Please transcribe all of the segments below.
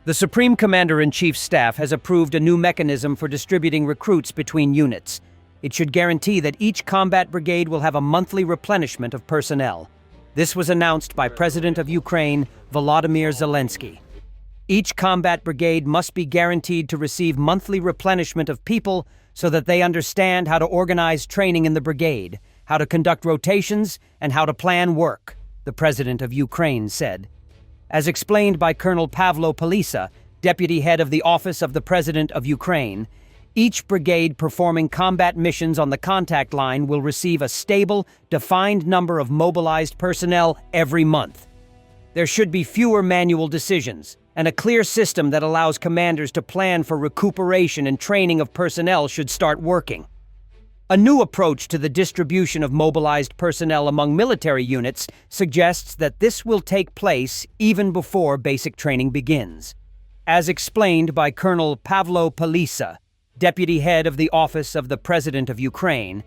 The Supreme Commander-in-Chief's staff has approved a new mechanism for distributing recruits between units. It should guarantee that each combat brigade will have a monthly replenishment of personnel. This was announced by President of Ukraine, Volodymyr Zelensky. Each combat brigade must be guaranteed to receive monthly replenishment of people so that they understand how to organize training in the brigade, how to conduct rotations, and how to plan work, the President of Ukraine said. As explained by Colonel Pavlo Palisa, deputy head of the Office of the President of Ukraine, each brigade performing combat missions on the contact line will receive a stable, defined number of mobilized personnel every month. There should be fewer manual decisions, and a clear system that allows commanders to plan for recuperation and training of personnel should start working. A new approach to the distribution of mobilized personnel among military units suggests that this will take place even before basic training begins. As explained by Colonel Pavlo Palisa, deputy head of the Office of the President of Ukraine,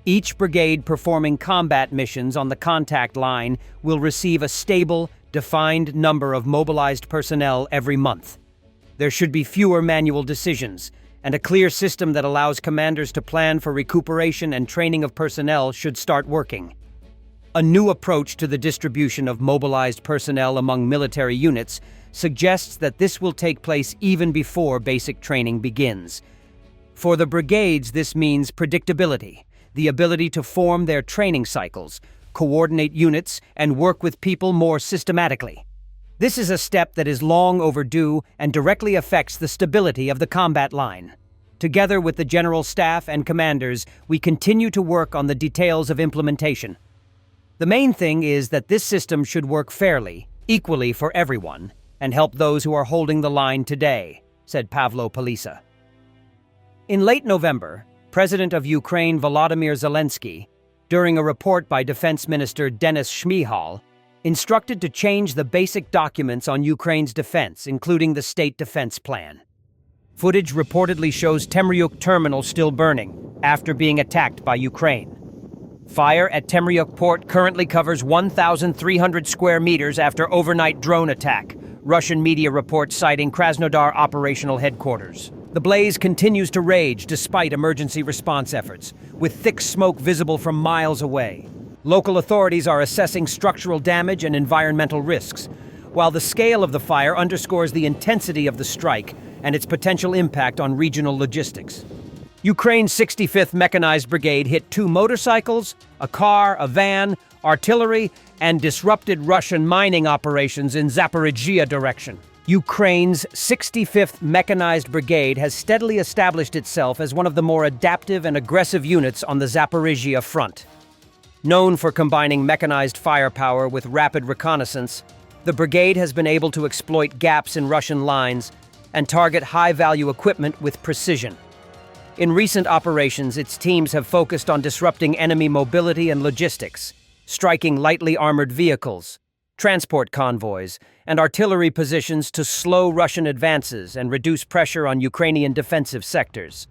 each brigade performing combat missions on the contact line will receive a stable, defined number of mobilized personnel every month. There should be fewer manual decisions, and a clear system that allows commanders to plan for recuperation and training of personnel should start working. A new approach to the distribution of mobilized personnel among military units suggests that this will take place even before basic training begins. For the brigades, this means predictability, the ability to form their training cycles, coordinate units, and work with people more systematically. This is a step that is long overdue and directly affects the stability of the combat line. Together with the General Staff and commanders, we continue to work on the details of implementation. The main thing is that this system should work fairly, equally for everyone, and help those who are holding the line today, said Pavlo Palisa. In late November, President of Ukraine Volodymyr Zelensky, during a report by Defense Minister Denis Shmyhal, instructed to change the basic documents on Ukraine's defense, including the State Defense Plan. Footage reportedly shows Temryuk terminal still burning after being attacked by Ukraine. Fire at Temryuk port currently covers 1,300 square meters after overnight drone attack, Russian media reports citing Krasnodar operational headquarters. The blaze continues to rage despite emergency response efforts, with thick smoke visible from miles away. Local authorities are assessing structural damage and environmental risks, while the scale of the fire underscores the intensity of the strike and its potential impact on regional logistics. Ukraine's 65th Mechanized Brigade hit 2 motorcycles, a car, a van, artillery, and disrupted Russian mining operations in Zaporizhzhia direction. Ukraine's 65th Mechanized Brigade has steadily established itself as one of the more adaptive and aggressive units on the Zaporizhzhia front. Known for combining mechanized firepower with rapid reconnaissance, the brigade has been able to exploit gaps in Russian lines and target high-value equipment with precision. In recent operations, its teams have focused on disrupting enemy mobility and logistics, striking lightly armored vehicles, transport convoys, and artillery positions to slow Russian advances and reduce pressure on Ukrainian defensive sectors.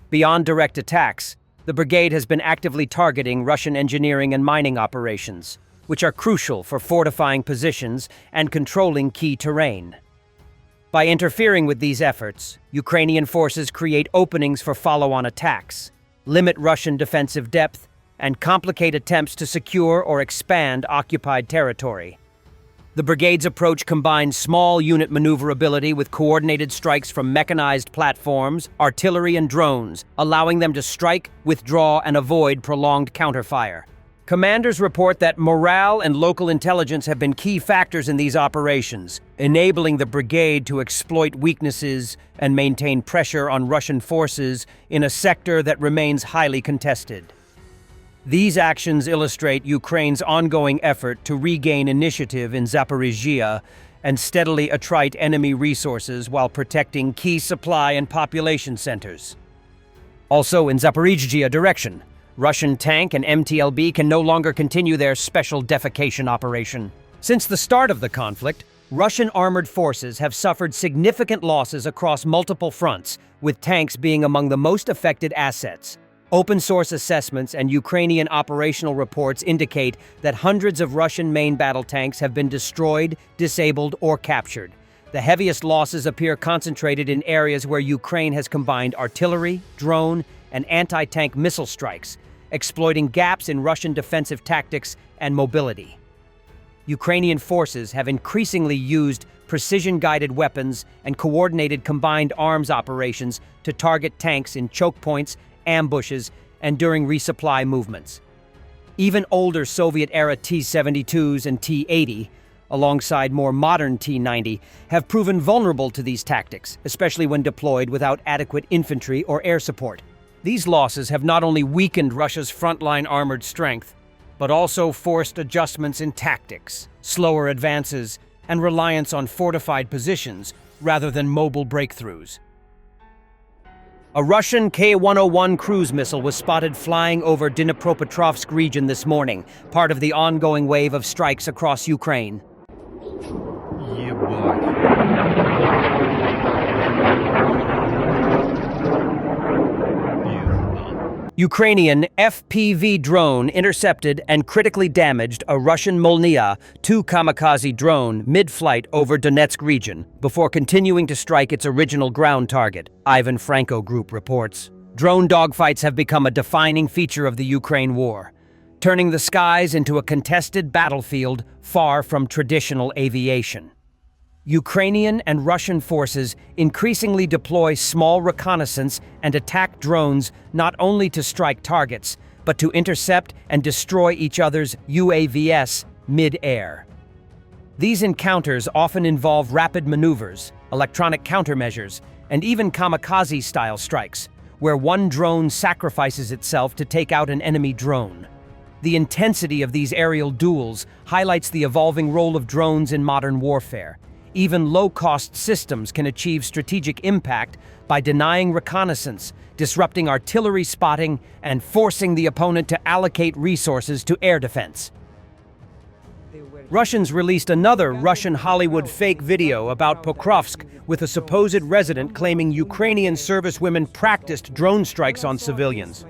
Beyond direct attacks, the brigade has been actively targeting Russian engineering and mining operations, which are crucial for fortifying positions and controlling key terrain. By interfering with these efforts, Ukrainian forces create openings for follow-on attacks, limit Russian defensive depth, and complicate attempts to secure or expand occupied territory. The brigade's approach combines small unit maneuverability with coordinated strikes from mechanized platforms, artillery, and drones, allowing them to strike, withdraw, and avoid prolonged counterfire. Commanders report that morale and local intelligence have been key factors in these operations, enabling the brigade to exploit weaknesses and maintain pressure on Russian forces in a sector that remains highly contested. These actions illustrate Ukraine's ongoing effort to regain initiative in Zaporizhzhia and steadily attrite enemy resources while protecting key supply and population centers. Also in Zaporizhzhia direction, Russian tank and MTLB can no longer continue their special defecation operation. Since the start of the conflict, Russian armored forces have suffered significant losses across multiple fronts, with tanks being among the most affected assets. Open-source assessments and Ukrainian operational reports indicate that hundreds of Russian main battle tanks have been destroyed, disabled, or captured, The heaviest losses appear concentrated in areas where Ukraine has combined artillery, drone, and anti-tank missile strikes, exploiting gaps in Russian defensive tactics and mobility. Ukrainian forces have increasingly used precision-guided weapons and coordinated combined arms operations to target tanks in choke points, ambushes, and during resupply movements. Even older Soviet-era T-72s and T-80, alongside more modern T-90, have proven vulnerable to these tactics, especially when deployed without adequate infantry or air support. These losses have not only weakened Russia's frontline armored strength, but also forced adjustments in tactics, slower advances, and reliance on fortified positions rather than mobile breakthroughs. A Russian K-101 cruise missile was spotted flying over Dnipropetrovsk region this morning, part of the ongoing wave of strikes across Ukraine. Ukrainian FPV drone intercepted and critically damaged a Russian Molniya-2 kamikaze drone mid-flight over Donetsk region before continuing to strike its original ground target, Ivan Franco Group reports. Drone dogfights have become a defining feature of the Ukraine war, turning the skies into a contested battlefield far from traditional aviation. Ukrainian and Russian forces increasingly deploy small reconnaissance and attack drones not only to strike targets, but to intercept and destroy each other's UAVs mid-air. These encounters often involve rapid maneuvers, electronic countermeasures, and even kamikaze-style strikes, where one drone sacrifices itself to take out an enemy drone. The intensity of these aerial duels highlights the evolving role of drones in modern warfare. Even low-cost systems can achieve strategic impact by denying reconnaissance, disrupting artillery spotting, and forcing the opponent to allocate resources to air defense. Russians released another Russian Hollywood fake video about Pokrovsk with a supposed resident claiming Ukrainian servicewomen practiced drone strikes on civilians.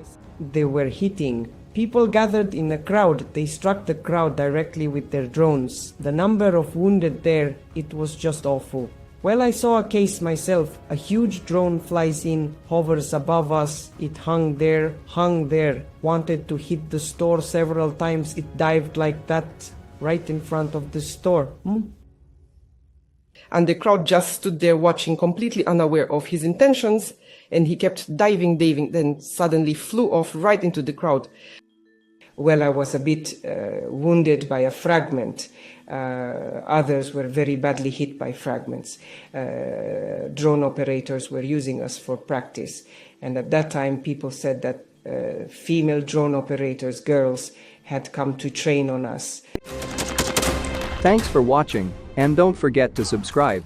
They were hitting. People gathered in a crowd. They struck the crowd directly with their drones. The number of wounded there, it was just awful. Well, I saw a case myself. A huge drone flies in, hovers above us. It hung there, wanted to hit the store several times. It dived like that, right in front of the store. And the crowd just stood there watching, completely unaware of his intentions. And he kept diving, then suddenly flew off right into the crowd. Well, I was a bit wounded by a fragment. Others were very badly hit by fragments. Drone operators were using us for practice. And at that time, people said that female drone operators, girls, had come to train on us. Thanks for watching, and don't forget to subscribe.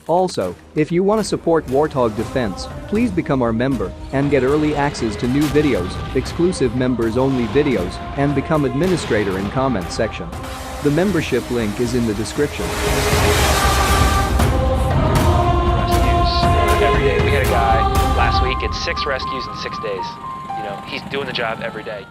Also, if you want to support Warthog Defense, please become our member and get early access to new videos, exclusive members-only videos, and become administrator in comments section. The membership link is in the description. Rescues every day. We had a guy last week, it's 6 rescues in 6 days. You know, he's doing the job every day.